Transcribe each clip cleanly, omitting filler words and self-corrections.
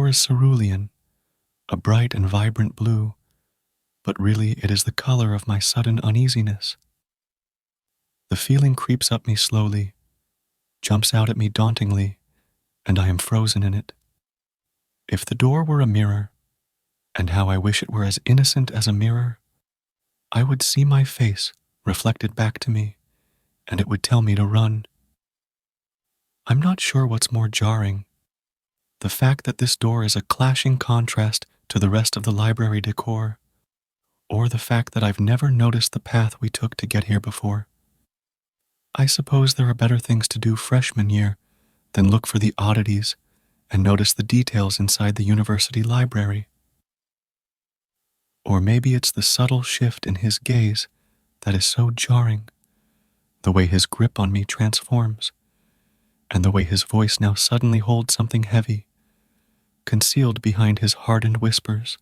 door is cerulean, a bright and vibrant blue, but really it is the color of my sudden uneasiness. The feeling creeps up me slowly, jumps out at me dauntingly, and I am frozen in it. If the door were a mirror, and how I wish it were as innocent as a mirror, I would see my face reflected back to me, and it would tell me to run. I'm not sure what's more jarring, the fact that this door is a clashing contrast to the rest of the library decor, or the fact that I've never noticed the path we took to get here before. I suppose there are better things to do freshman year than look for the oddities and notice the details inside the university library. Or maybe it's the subtle shift in his gaze that is so jarring, the way his grip on me transforms, and the way his voice now suddenly holds something heavy, concealed behind his hardened whispers.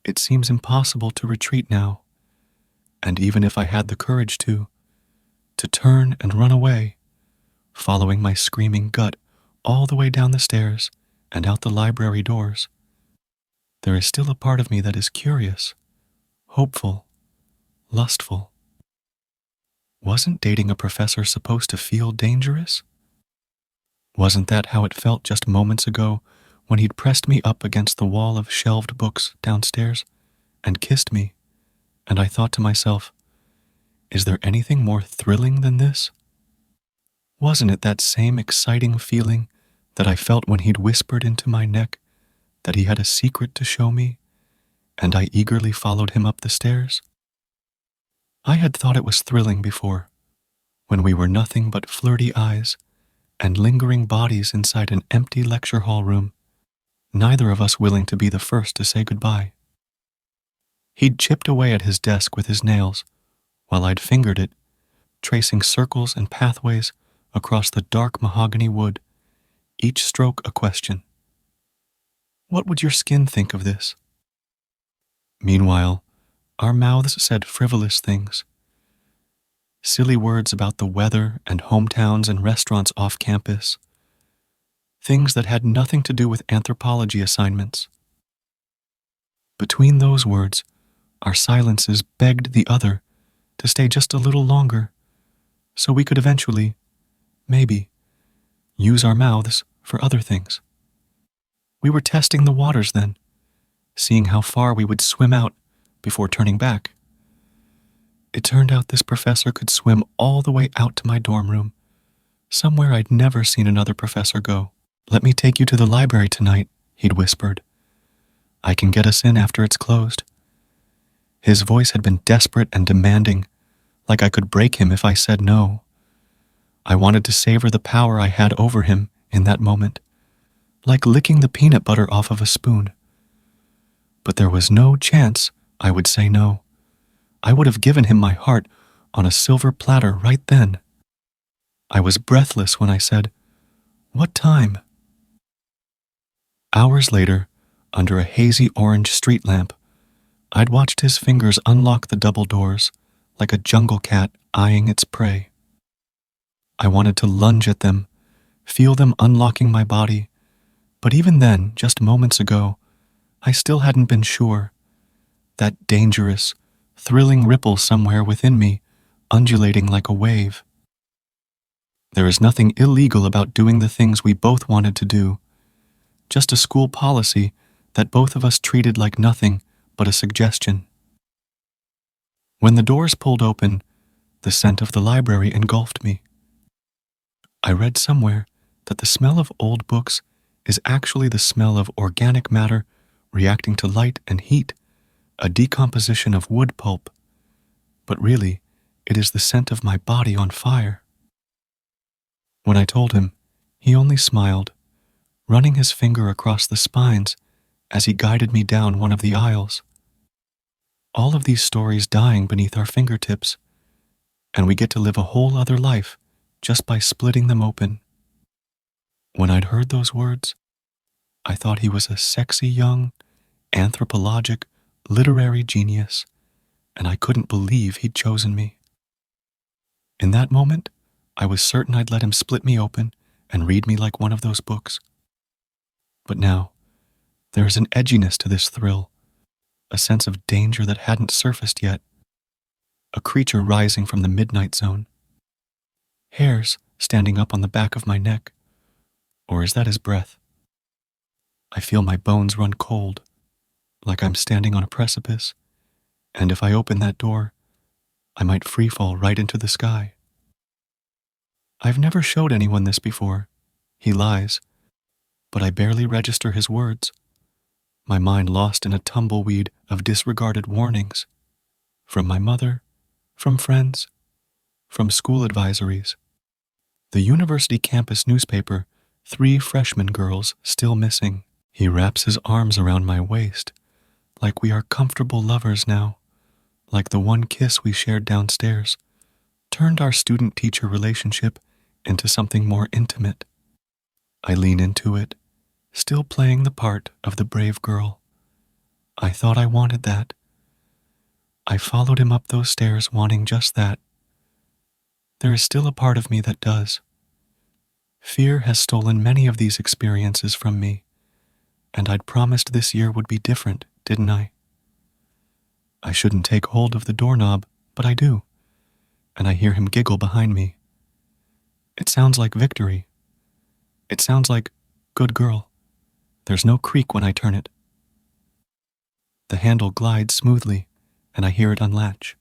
It seems impossible to retreat now, and even if I had the courage to turn and run away, following my screaming gut all the way down the stairs and out the library doors, there is still a part of me that is curious, hopeful, lustful. Wasn't dating a professor supposed to feel dangerous? Wasn't that how it felt just moments ago when he'd pressed me up against the wall of shelved books downstairs and kissed me, and I thought to myself, is there anything more thrilling than this? Wasn't it that same exciting feeling that I felt when he'd whispered into my neck that he had a secret to show me, and I eagerly followed him up the stairs? I had thought it was thrilling before, when we were nothing but flirty eyes and lingering bodies inside an empty lecture hall room, neither of us willing to be the first to say goodbye. He'd chipped away at his desk with his nails, while I'd fingered it, tracing circles and pathways across the dark mahogany wood, each stroke a question. What would your skin think of this? Meanwhile, our mouths said frivolous things. Silly words about the weather and hometowns and restaurants off campus. Things that had nothing to do with anthropology assignments. Between those words, our silences begged the other to stay just a little longer, so we could eventually, maybe, use our mouths for other things. We were testing the waters then, seeing how far we would swim out before turning back. It turned out this professor could swim all the way out to my dorm room, somewhere I'd never seen another professor go. Let me take you to the library tonight, he'd whispered. I can get us in after it's closed. His voice had been desperate and demanding, like I could break him if I said no. I wanted to savor the power I had over him in that moment, like licking the peanut butter off of a spoon. But there was no chance I would say no. I would have given him my heart on a silver platter right then. I was breathless when I said, "What time?" Hours later, under a hazy orange street lamp, I'd watched his fingers unlock the double doors like a jungle cat eyeing its prey. I wanted to lunge at them, feel them unlocking my body, but even then, just moments ago, I still hadn't been sure. That dangerous, thrilling ripple somewhere within me, undulating like a wave. There is nothing illegal about doing the things we both wanted to do, just a school policy that both of us treated like nothing but a suggestion. When the doors pulled open, the scent of the library engulfed me. I read somewhere that the smell of old books is actually the smell of organic matter reacting to light and heat, a decomposition of wood pulp. But really, it is the scent of my body on fire. When I told him, he only smiled, running his finger across the spines as he guided me down one of the aisles. All of these stories dying beneath our fingertips, and we get to live a whole other life just by splitting them open. When I'd heard those words, I thought he was a sexy young, anthropologic, literary genius, and I couldn't believe he'd chosen me. In that moment, I was certain I'd let him split me open and read me like one of those books. But now, There is an edginess to this thrill, a sense of danger that hadn't surfaced yet, a creature rising from the midnight zone. Hairs standing up on the back of my neck, or is that his breath? I feel my bones run cold, like I'm standing on a precipice, and if I open that door, I might freefall right into the sky. I've never showed anyone this before. He lies, but I barely register his words, my mind lost in a tumbleweed of disregarded warnings. From my mother, from friends, from school advisories. The university campus newspaper, 3 freshman girls still missing. He wraps his arms around my waist, like we are comfortable lovers now, like the one kiss we shared downstairs, turned our student-teacher relationship into something more intimate. I lean into it, still playing the part of the brave girl. I thought I wanted that. I followed him up those stairs wanting just that. There is still a part of me that does. Fear has stolen many of these experiences from me, and I'd promised this year would be different, didn't I? I shouldn't take hold of the doorknob, but I do, and I hear him giggle behind me. It sounds like victory. It sounds like, good girl. There's no creak when I turn it. The handle glides smoothly, and I hear it unlatch.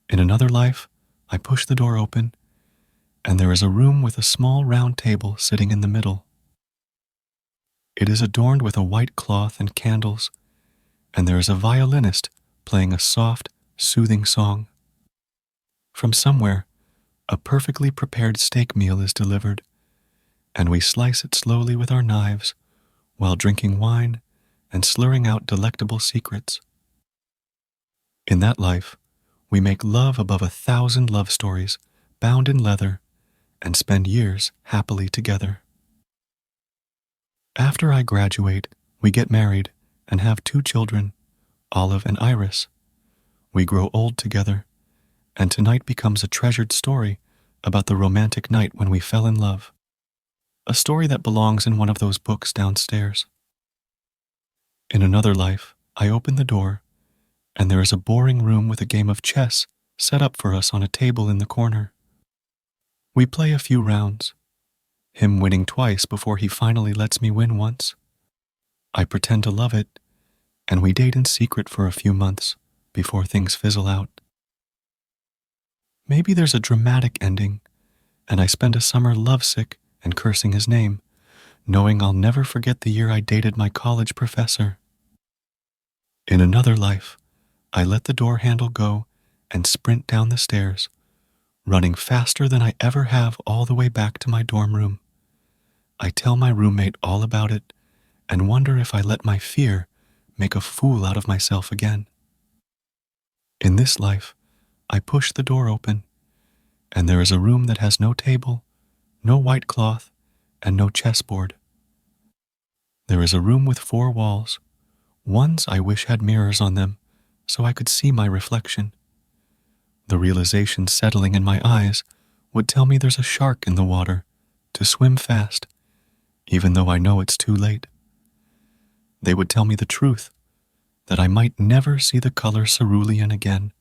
In another life, I push the door open, and there is a room with a small round table sitting in the middle. It is adorned with a white cloth and candles, and there is a violinist playing a soft, soothing song. From somewhere, a perfectly prepared steak meal is delivered, and we slice it slowly with our knives while drinking wine and slurring out delectable secrets. In that life, we make love above 1,000 love stories, bound in leather, and spend years happily together. After I graduate, we get married and have 2 children, Olive and Iris. We grow old together, and tonight becomes a treasured story about the romantic night when we fell in love. A story that belongs in one of those books downstairs. In another life, I open the door, and there is a boring room with a game of chess set up for us on a table in the corner. We play a few rounds, him winning twice before he finally lets me win once. I pretend to love it, and we date in secret for a few months before things fizzle out. Maybe there's a dramatic ending, and I spend a summer lovesick and cursing his name, knowing I'll never forget the year I dated my college professor. In another life, I let the door handle go and sprint down the stairs, running faster than I ever have all the way back to my dorm room. I tell my roommate all about it and wonder if I let my fear make a fool out of myself again. In this life, I push the door open, and there is a room that has no table, no white cloth, and no chessboard. There is a room with 4 walls. Ones I wish had mirrors on them, so I could see my reflection. The realization settling in my eyes would tell me there's a shark in the water, to swim fast, even though I know it's too late. They would tell me the truth, that I might never see the color cerulean again,